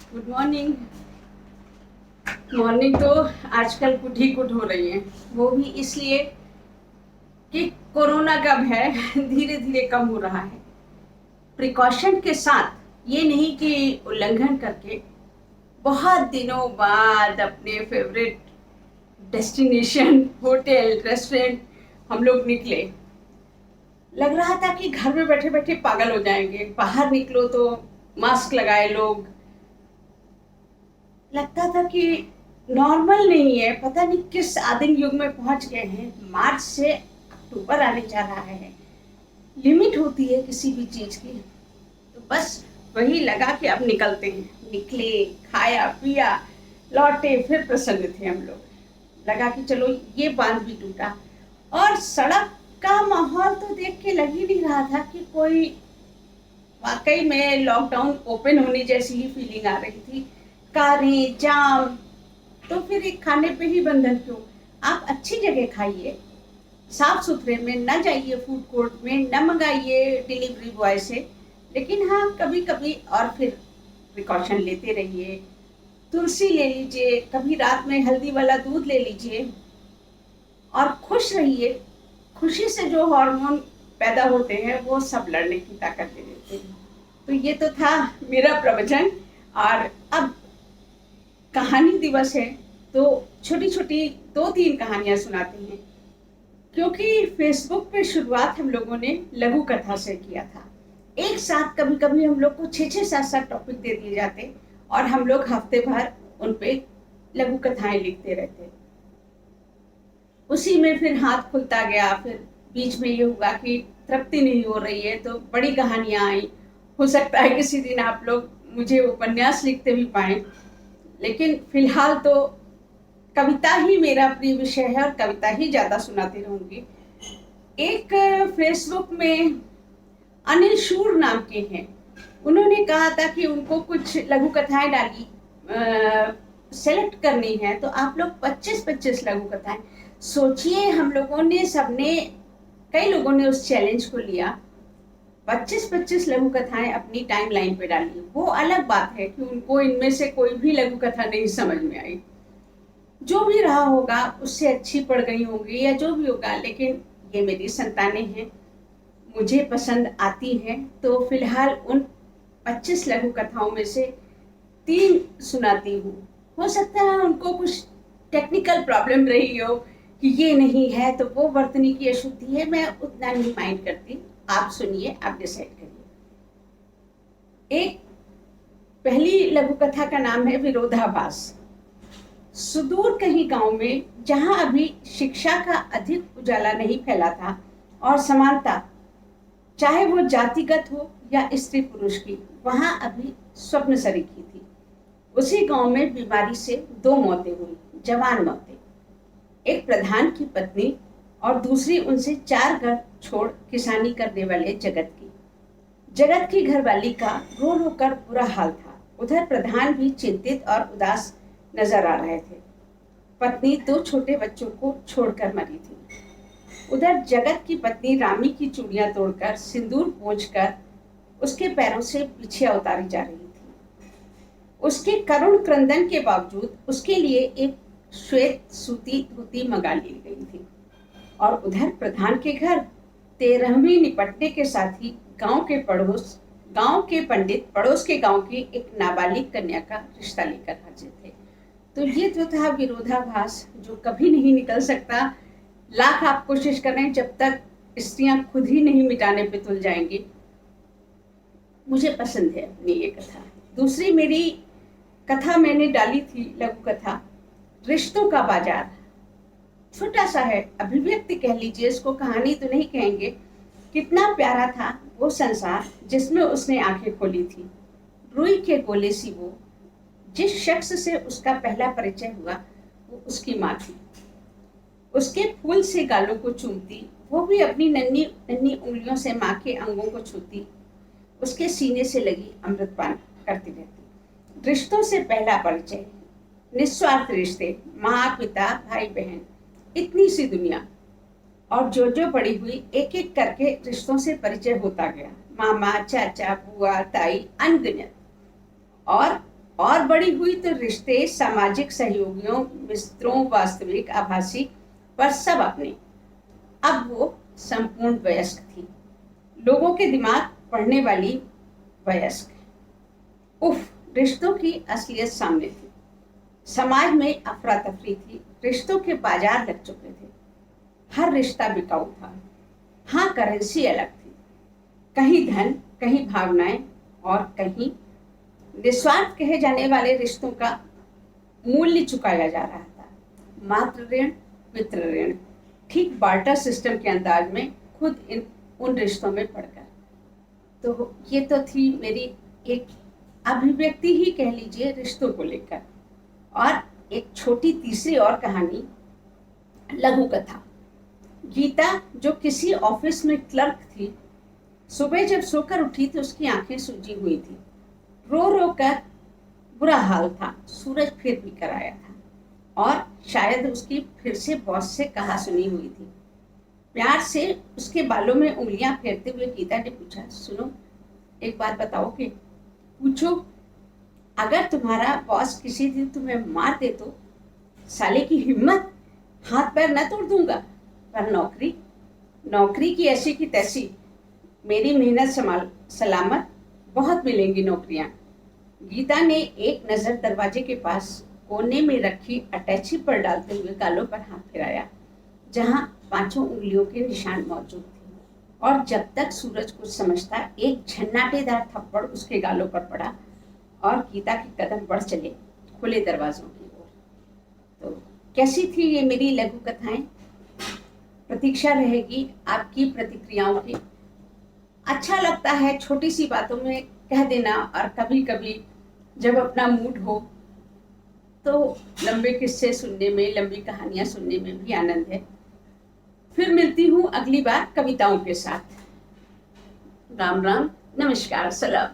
Good morning. Morning तो आजकल कुछ ही कुछ हो रही है, वो भी इसलिए कि कोरोना का भय धीरे धीरे कम हो रहा है। प्रिकॉशन के साथ, ये नहीं कि उल्लंघन करके बहुत दिनों बाद अपने फेवरेट डेस्टिनेशन होटल रेस्टोरेंट हम लोग निकले। लग रहा था कि घर में बैठे बैठे पागल हो जाएंगे, बाहर निकलो तो मास्क लगाए लोग। लगता था कि नॉर्मल नहीं है, पता नहीं किस आदिम युग में पहुंच गए हैं। मार्च से अक्टूबर आने जा रहा है, लिमिट होती है किसी भी चीज की। तो बस वही लगा कि अब निकलते हैं। निकले, खाया पिया, लौटे, फिर प्रसन्न थे हम लोग। लगा कि चलो ये बांध भी टूटा। और सड़क का माहौल तो देख के लग ही नहीं रहा था कि कोई वाकई में लॉकडाउन ओपन होने जैसी ही फीलिंग आ रही थी। कारें जाम, तो फिर एक खाने पे ही बंधन क्यों। आप अच्छी जगह खाइए, साफ सुथरे में न जाइए, फूड कोर्ट में न मंगाइए डिलीवरी बॉय से। लेकिन हाँ, कभी कभी और फिर प्रिकॉशन लेते रहिए। तुलसी ले लीजिए, कभी रात में हल्दी वाला दूध ले लीजिए और खुश रहिए। खुशी से जो हार्मोन पैदा होते हैं वो सब लड़ने की ताकत दे देते हैं। तो ये तो था मेरा प्रवचन। और अब कहानी दिवस है, तो छोटी छोटी दो तीन कहानियां सुनाती हैं। क्योंकि फेसबुक पे शुरुआत हम लोगों ने लघु कथा से किया था। एक साथ कभी कभी हम लोग को 6-6 7-7 टॉपिक दे दिए जाते और हम लोग हफ्ते भर उन पे लघु कथाएं लिखते रहते। उसी में फिर हाथ खुलता गया। फिर बीच में ये हुआ कि तृप्ति नहीं हो रही है, तो बड़ी कहानियां आई। हो सकता है किसी दिन आप लोग मुझे उपन्यास लिखते भी पाए, लेकिन फिलहाल तो कविता ही मेरा प्रिय विषय है और कविता ही ज्यादा सुनाती रहूंगी। एक फेसबुक में अनिल शूर नाम के हैं, उन्होंने कहा था कि उनको कुछ लघु कथाएं डाली सेलेक्ट करनी है, तो आप लोग 25-25 लघु कथाएं सोचिए। हम लोगों ने सबने, कई लोगों ने उस चैलेंज को लिया। 25-25 लघु कथाएं अपनी टाइम लाइन पे डाली। वो अलग बात है कि उनको इनमें से कोई भी लघु कथा नहीं समझ में आई। जो भी रहा होगा उससे अच्छी पड़ गई होंगी या जो भी होगा, लेकिन ये मेरी संतानें हैं, मुझे पसंद आती हैं। तो फिलहाल उन 25 लघु कथाओं में से 3 सुनाती हूँ। हो सकता है उनको कुछ टेक्निकल प्रॉब्लम रही हो कि ये नहीं है तो वो वर्तनी की अशुद्धि है, मैं उतना नहीं माइंड करती। आप सुनिए, आप डिसाइड करिए। एक पहली लघु कथा का नाम है विरोधाभास। सुदूर कहीं गांव में, जहां अभी शिक्षा का अधिक उजाला नहीं फैला था और समानता, चाहे वो जातिगत हो या स्त्री पुरुष की, वहां अभी स्वप्न सरीखी थी। उसी गांव में बीमारी से 2 मौतें हुई, जवान मौतें। एक प्रधान की पत्नी और दूसरी उनसे 4 घर छोड़ किसानी करने वाले जगत की। जगत की घरवाली का रो रो कर बुरा हाल था। उधर प्रधान भी चिंतित और उदास नजर आ रहे थे। पत्नी 2 छोटे बच्चों को छोड़कर मरी थी। उधर जगत की पत्नी रामी की चूड़ियां तोड़कर, सिंदूर पोंछकर उसके पैरों से बिछिया उतारी जा रही थी। उसके करुण क्रंदन के बावजूद उसके लिए एक श्वेत सूती धोती मंगा ली गई थी। और उधर प्रधान के घर 13वीं निपटने के साथ ही गांव के पंडित पड़ोस के गांव की एक नाबालिग कन्या का रिश्ता लेकर हाजिर थे। तो ये तो था विरोधाभास, जो कभी नहीं निकल सकता। लाख आप कोशिश करें, जब तक स्त्रियां खुद ही नहीं मिटाने पे तुल जाएंगी। मुझे पसंद है अपनी ये कथा। दूसरी मेरी कथा मैंने डाली थी लघु कथा, रिश्तों का बाजार। छोटा सा है, अभिव्यक्ति कह लीजिए इसको, कहानी तो नहीं कहेंगे। कितना प्यारा था वो संसार जिसमें उसने आंखें खोली थी। रुई के गोले सी वो, जिस शख्स से उसका पहला परिचय हुआ वो उसकी माँ थी। उसके फूल से गालों को चूमती, वो भी अपनी नन्ही नन्ही उंगलियों से माँ के अंगों को छूती, उसके सीने से लगी अमृतपान करती रहती। रिश्तों से पहला परिचय, निस्वार्थ रिश्ते, माँ पिता भाई बहन, इतनी सी दुनिया। और जो जो पड़ी हुई, एक एक करके रिश्तों से परिचय होता गया। मामा, चाचा, बुआ, ताई, अनगिनत। और और बड़ी हुई तो रिश्ते, सामाजिक सहयोगियों, मित्रों, वास्तविक, आभासी पर सब अपने। अब वो संपूर्ण वयस्क थी, लोगों के दिमाग पढ़ने वाली वयस्क। उफ, रिश्तों की असलियत सामने थी। समाज में अफरा तफरी थी, रिश्तों के बाजार लग चुके थे, हर रिश्ता बिकाऊ था। हाँ, करेंसी अलग थी, कहीं धन, कहीं भावनाएं और कहीं निस्वार्थ कहे जाने वाले रिश्तों का मूल्य चुकाया जा रहा था। मातृ ऋण, पितृ ऋण, ठीक बार्टर सिस्टम के अंदाज में खुद उन रिश्तों में पड़कर। तो ये तो थी मेरी एक अभिव्यक्ति ही कह लीजिए रिश्तों को लेकर। और एक छोटी तीसरी और कहानी, लघु कथा। गीता, जो किसी ऑफिस में क्लर्क थी, सुबह जब सोकर उठी तो उसकी आंखें सूजी हुई थी, रो रो कर बुरा हाल था। सूरज फिर भी कर आया था और शायद उसकी फिर से बॉस से कहा सुनी हुई थी। प्यार से उसके बालों में उंगलियां फेरते हुए गीता ने पूछा, सुनो, एक बात बताओगे? पूछो। अगर तुम्हारा बॉस किसी दिन तुम्हें मार दे तो? साले की हिम्मत, हाथ पैर न तोड़ दूंगा। पर नौकरी, नौकरी की ऐसी की तैसी, मेरी मेहनत सलामत, बहुत मिलेंगी नौकरियां। गीता ने एक नजर दरवाजे के पास कोने में रखी अटैची पर डालते हुए गालों पर हाथ फिराया, जहां 5 उंगलियों के निशान मौजूद थे। और जब तक सूरज कुछ समझता, एक झन्नाटेदार थप्पड़ उसके गालों पर पड़ा और गीता के कदम बढ़ चले खुले दरवाजों की ओर। तो कैसी थी ये मेरी लघु कथाएं? प्रतीक्षा रहेगी आपकी प्रतिक्रियाओं की। अच्छा लगता है छोटी सी बातों में कह देना, और कभी कभी जब अपना मूड हो तो लंबे किस्से सुनने में, लंबी कहानियां सुनने में भी आनंद है। फिर मिलती हूँ अगली बार कविताओं के साथ। राम राम, नमस्कार, सलाम।